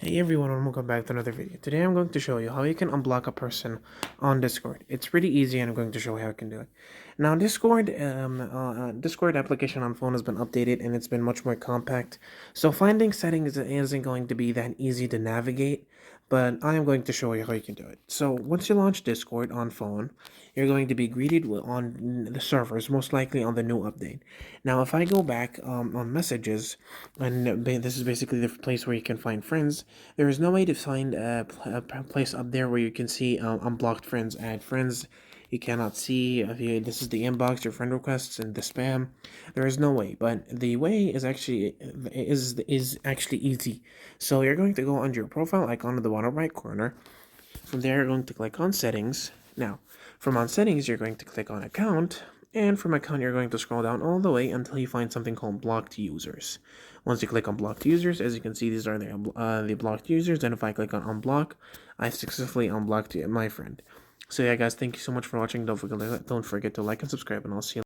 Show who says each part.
Speaker 1: Hey everyone, and welcome back to another video. Today I'm going to show you how you can unblock a person on Discord. It's pretty easy and I'm going to show you how you can do it. Now Discord application on phone has been updated and it's been much more compact. So finding settings isn't going to be that easy to navigate, but I am going to show you how you can do it. So once you launch Discord on phone, you're going to be greeted on the servers, most likely on the new update. Now if I go back on messages, and this is basically the place where you can find friends. There is no way to find a place up there where you can see unblocked friends, add friends. You cannot see if this is the inbox, your friend requests, and the spam. There is no way, but the way is actually easy. So you're going to go under your profile icon in the bottom right corner. From there, you're going to click on settings. Now, from on settings, you're going to click on account. And from account, you're going to scroll down all the way until you find something called blocked users. Once you click on blocked users, as you can see, these are the blocked users. And if I click on unblock, I've successfully unblocked my friend. So yeah, guys, thank you so much for watching. Don't forget to like and subscribe, and I'll see you.